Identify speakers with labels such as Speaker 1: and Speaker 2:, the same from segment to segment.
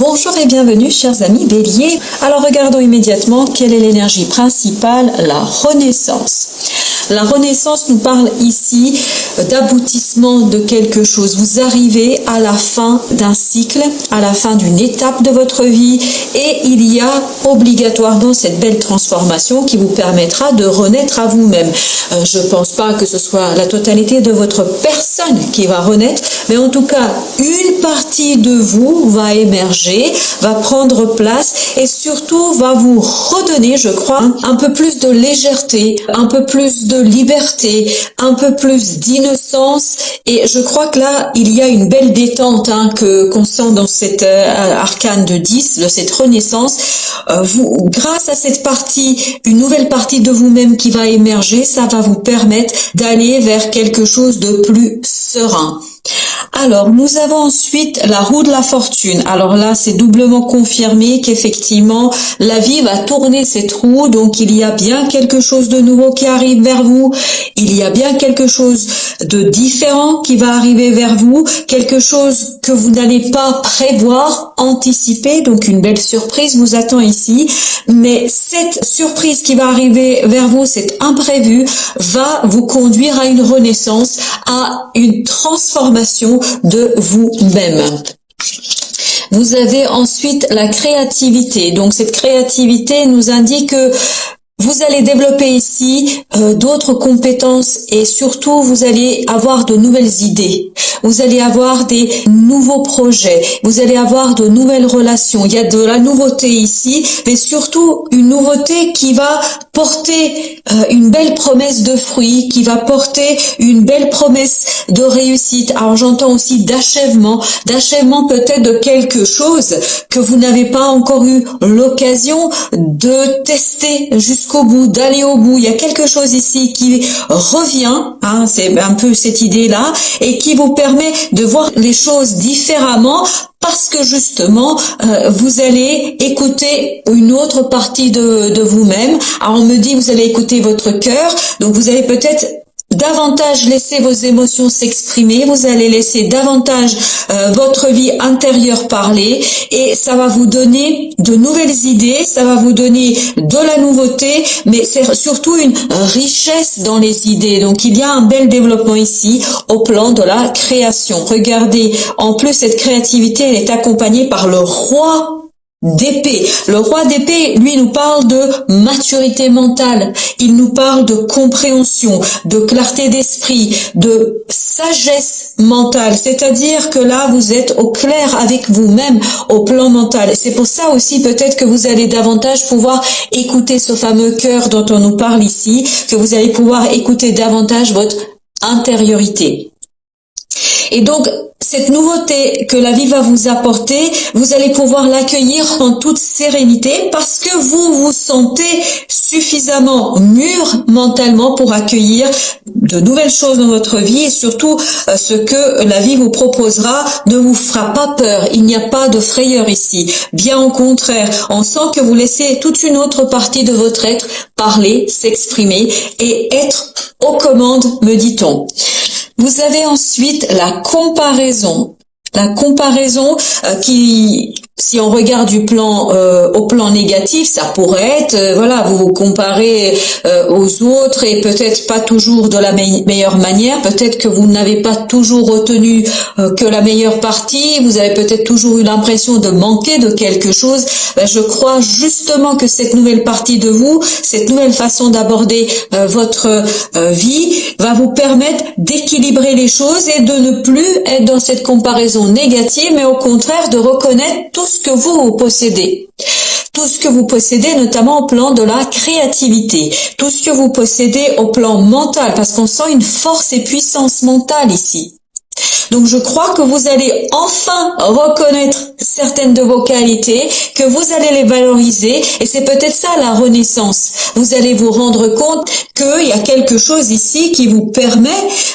Speaker 1: Bonjour et bienvenue chers amis Bélier. Alors regardons immédiatement quelle est l'énergie principale, la renaissance. La renaissance nous parle ici d'aboutissement de quelque chose. Vous arrivez à la fin d'un cycle, à la fin d'une étape de votre vie et il y a obligatoirement cette belle transformation qui vous permettra de renaître à vous-même. Je ne pense pas que ce soit la totalité de votre personne qui va renaître, mais en tout cas, une partie de vous va émerger, va prendre place et surtout va vous redonner, je crois, un peu plus de légèreté, un peu plus de liberté, un peu plus d'innocence. Et je crois que là, il y a une belle détente qu'on sent dans cette arcane de 10, de cette renaissance. Grâce à cette partie, une nouvelle partie de vous-même qui va émerger, ça va vous permettre d'aller vers quelque chose de plus serein. Alors, nous avons ensuite la roue de la fortune. Alors là, c'est doublement confirmé qu'effectivement, la vie va tourner cette roue. Donc, il y a bien quelque chose de nouveau qui arrive vers vous. Il y a bien quelque chose de différent qui va arriver vers vous. Quelque chose que vous n'allez pas prévoir, anticiper. Donc, une belle surprise vous attend ici. Mais cette surprise qui va arriver vers vous, cet imprévu, va vous conduire à une renaissance, à une transformation de vous-même. Vous avez ensuite la créativité. Donc cette créativité nous indique que vous allez développer ici d'autres compétences et surtout vous allez avoir de nouvelles idées. Vous allez avoir des nouveaux projets. Vous allez avoir de nouvelles relations. Il y a de la nouveauté ici, mais surtout une nouveauté qui va porter une belle promesse de fruits, qui va porter une belle promesse de réussite. Alors j'entends aussi d'achèvement peut-être de quelque chose que vous n'avez pas encore eu l'occasion de tester jusqu'au bout, d'aller au bout. Il y a quelque chose ici qui revient, c'est un peu cette idée-là, et qui vous permet de voir les choses différemment parce que justement, vous allez écouter une autre partie de vous-même. Alors on me dit, vous allez écouter votre cœur, donc vous allez peut-être davantage laisser vos émotions s'exprimer, vous allez laisser davantage votre vie intérieure parler et ça va vous donner de nouvelles idées, ça va vous donner de la nouveauté, mais c'est surtout une richesse dans les idées. Donc il y a un bel développement ici au plan de la création. Regardez, en plus cette créativité, elle est accompagnée par le roi d'épée. Le roi d'épée, lui, nous parle de maturité mentale. Il nous parle de compréhension, de clarté d'esprit, de sagesse mentale. C'est-à-dire que là, vous êtes au clair avec vous-même au plan mental. C'est pour ça aussi peut-être que vous allez davantage pouvoir écouter ce fameux cœur dont on nous parle ici, que vous allez pouvoir écouter davantage votre intériorité. Et donc, cette nouveauté que la vie va vous apporter, vous allez pouvoir l'accueillir en toute sérénité parce que vous vous sentez suffisamment mûr mentalement pour accueillir de nouvelles choses dans votre vie et surtout ce que la vie vous proposera ne vous fera pas peur. Il n'y a pas de frayeur ici. Bien au contraire, on sent que vous laissez toute une autre partie de votre être parler, s'exprimer et être aux commandes, me dit-on. Vous avez ensuite la comparaison. La comparaison qui, si on regarde du plan au plan négatif, ça pourrait être, vous vous comparez aux autres et peut-être pas toujours de la meilleure manière. Peut-être que vous n'avez pas toujours retenu que la meilleure partie. Vous avez peut-être toujours eu l'impression de manquer de quelque chose. Je crois justement que cette nouvelle partie de vous, cette nouvelle façon d'aborder votre vie va vous permettre d'équilibrer les choses et de ne plus être dans cette comparaison négative, mais au contraire de reconnaître tout ce que vous possédez. Tout ce que vous possédez, notamment au plan de la créativité. Tout ce que vous possédez au plan mental, parce qu'on sent une force et puissance mentale ici. Donc je crois que vous allez enfin reconnaître certaines de vos qualités, que vous allez les valoriser et c'est peut-être ça la renaissance. Vous allez vous rendre compte qu'il y a quelque chose ici qui vous permet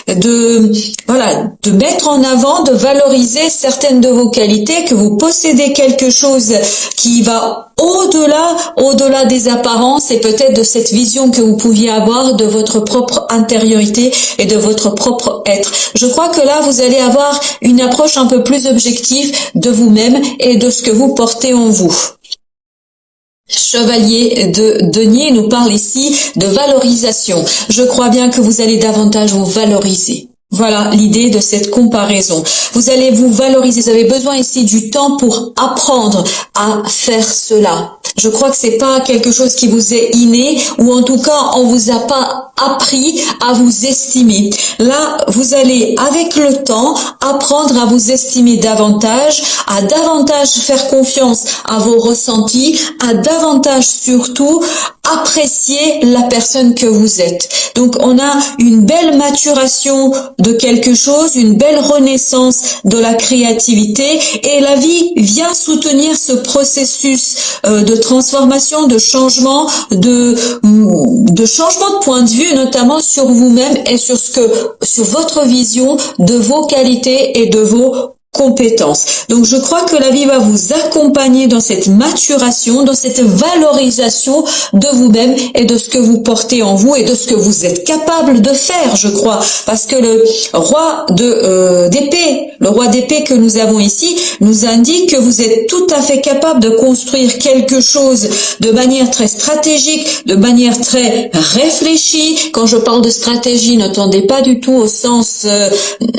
Speaker 1: de mettre en avant, de valoriser certaines de vos qualités, que vous possédez quelque chose qui va au-delà des apparences et peut-être de cette vision que vous pouviez avoir de votre propre intériorité et de votre propre être. Je crois que là, vous allez avoir une approche un peu plus objective de vous-même et de ce que vous portez en vous. Chevalier de denier nous parle ici de valorisation. Je crois bien que vous allez davantage vous valoriser. Voilà l'idée de cette comparaison. Vous allez vous valoriser. Vous avez besoin ici du temps pour apprendre à faire cela. Je crois que c'est pas quelque chose qui vous est inné, ou en tout cas on vous a pas appris à vous estimer. Là, vous allez avec le temps apprendre à vous estimer davantage, à davantage faire confiance à vos ressentis, à davantage surtout apprécier la personne que vous êtes. Donc on a une belle maturation de quelque chose, une belle renaissance de la créativité, et la vie vient soutenir ce processus de transformation, de changement, de changement de point de vue, notamment sur vous-même et sur votre vision de vos qualités et de vos compétences. Donc je crois que la vie va vous accompagner dans cette maturation, dans cette valorisation de vous-même et de ce que vous portez en vous et de ce que vous êtes capable de faire, je crois. Parce que le roi d'épée que nous avons ici nous indique que vous êtes tout à fait capable de construire quelque chose de manière très stratégique, de manière très réfléchie. Quand je parle de stratégie, n'entendez pas du tout au sens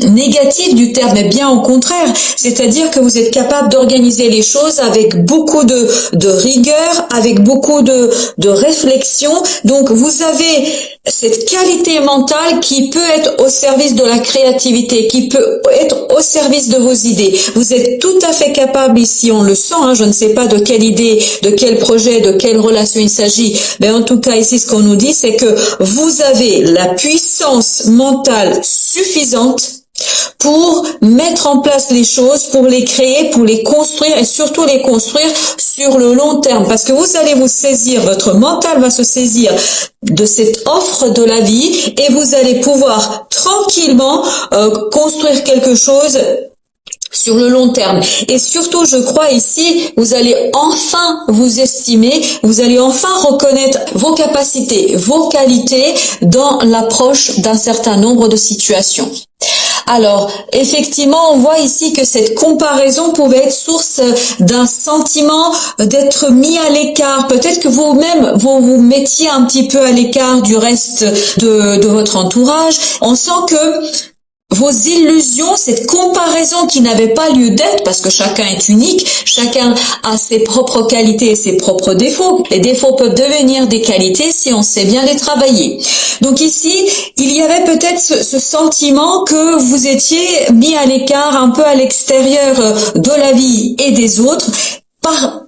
Speaker 1: négatif du terme, mais bien au contraire. C'est-à-dire que vous êtes capable d'organiser les choses avec beaucoup de rigueur, avec beaucoup de réflexion. Donc vous avez cette qualité mentale qui peut être au service de la créativité, qui peut être au service de vos idées. Vous êtes tout à fait capable ici, on le sent, je ne sais pas de quelle idée, de quel projet, de quelle relation il s'agit, mais en tout cas ici ce qu'on nous dit, c'est que vous avez la puissance mentale suffisante pour mettre en place les choses, pour les créer, pour les construire, et surtout les construire sur le long terme. Parce que vous allez vous saisir, votre mental va se saisir de cette offre de la vie, et vous allez pouvoir tranquillement construire quelque chose sur le long terme. Et surtout, je crois ici, vous allez enfin vous estimer, vous allez enfin reconnaître vos capacités, vos qualités dans l'approche d'un certain nombre de situations. Alors, effectivement, on voit ici que cette comparaison pouvait être source d'un sentiment d'être mis à l'écart. Peut-être que vous-même, vous mettiez un petit peu à l'écart du reste de votre entourage. On sent que vos illusions, cette comparaison qui n'avait pas lieu d'être, parce que chacun est unique, chacun a ses propres qualités et ses propres défauts. Les défauts peuvent devenir des qualités si on sait bien les travailler. Donc ici, il y avait peut-être ce sentiment que vous étiez mis à l'écart, un peu à l'extérieur de la vie et des autres, par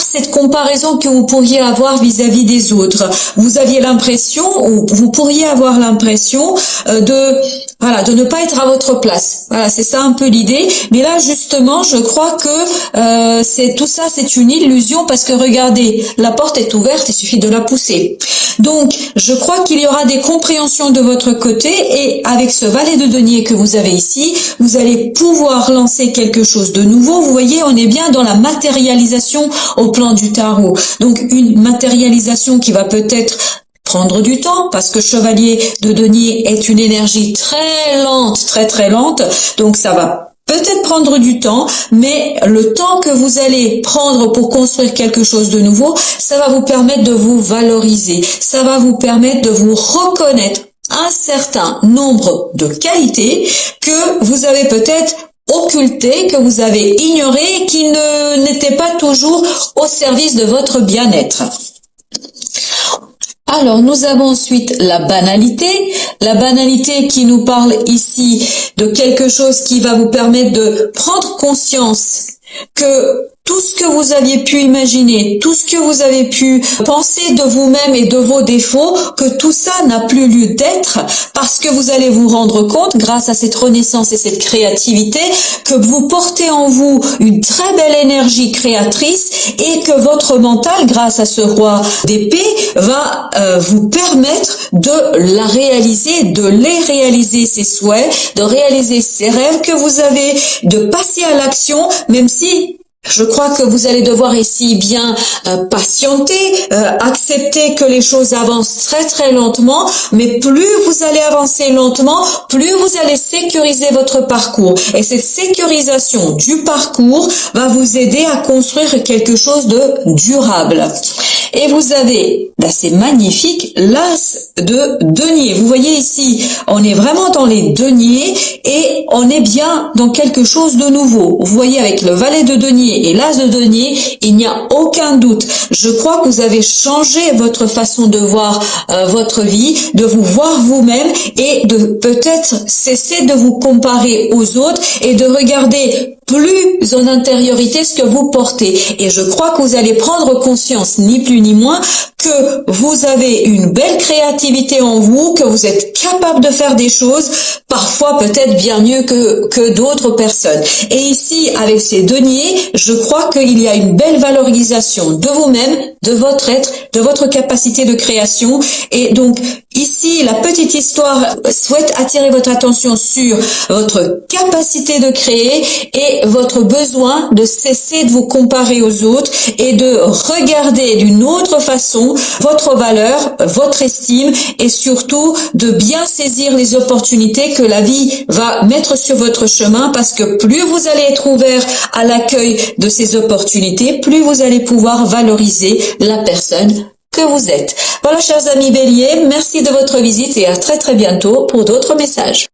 Speaker 1: cette comparaison que vous pourriez avoir vis-à-vis des autres. Vous aviez l'impression, ou vous pourriez avoir l'impression de ne pas être à votre place. Voilà, c'est ça un peu l'idée. Mais là, justement, je crois que c'est une illusion, parce que regardez, la porte est ouverte, il suffit de la pousser. Donc, je crois qu'il y aura des compréhensions de votre côté, et avec ce valet de denier que vous avez ici, vous allez pouvoir lancer quelque chose de nouveau. Vous voyez, on est bien dans la matérialisation au plan du tarot. Donc, une matérialisation qui va peut-être prendre du temps, parce que chevalier de denier est une énergie très lente, très lente, donc ça va peut-être prendre du temps, mais le temps que vous allez prendre pour construire quelque chose de nouveau, ça va vous permettre de vous valoriser, ça va vous permettre de vous reconnaître un certain nombre de qualités que vous avez peut-être occultées, que vous avez ignorées, qui n'étaient pas toujours au service de votre bien-être. Alors, nous avons ensuite la banalité qui nous parle ici de quelque chose qui va vous permettre de prendre conscience que tout ce que vous aviez pu imaginer, tout ce que vous avez pu penser de vous-même et de vos défauts, que tout ça n'a plus lieu d'être, parce que vous allez vous rendre compte, grâce à cette renaissance et cette créativité, que vous portez en vous une très belle énergie créatrice, et que votre mental, grâce à ce roi d'épée, va vous permettre de la réaliser, de les réaliser, ces souhaits, de réaliser ces rêves que vous avez, de passer à l'action, même si Je crois que vous allez devoir ici bien patienter, accepter que les choses avancent très très lentement, mais plus vous allez avancer lentement, plus vous allez sécuriser votre parcours. Et cette sécurisation du parcours va vous aider à construire quelque chose de durable. Et vous avez d'assez magnifique l'as de denier. Vous voyez ici, on est vraiment dans les deniers et on est bien dans quelque chose de nouveau. Vous voyez avec le valet de denier et l'as de denier, il n'y a aucun doute. Je crois que vous avez changé votre façon de voir votre vie, de vous voir vous-même et de peut-être cesser de vous comparer aux autres et de regarder plus en intériorité ce que vous portez. Et je crois que vous allez prendre conscience, ni plus ni moins, que vous avez une belle créativité en vous, que vous êtes capable de faire des choses, parfois peut-être bien mieux que d'autres personnes. Et ici, avec ces deniers, je crois qu'il y a une belle valorisation de vous-même, de votre être, de votre capacité de création. Et donc, ici, la petite histoire souhaite attirer votre attention sur votre capacité de créer et votre besoin de cesser de vous comparer aux autres et de regarder d'une autre façon votre valeur, votre estime et surtout de bien saisir les opportunités que la vie va mettre sur votre chemin parce que plus vous allez être ouvert à l'accueil de ces opportunités, plus vous allez pouvoir valoriser la personne que vous êtes. Voilà, chers amis Bélier, merci de votre visite et à très très bientôt pour d'autres messages.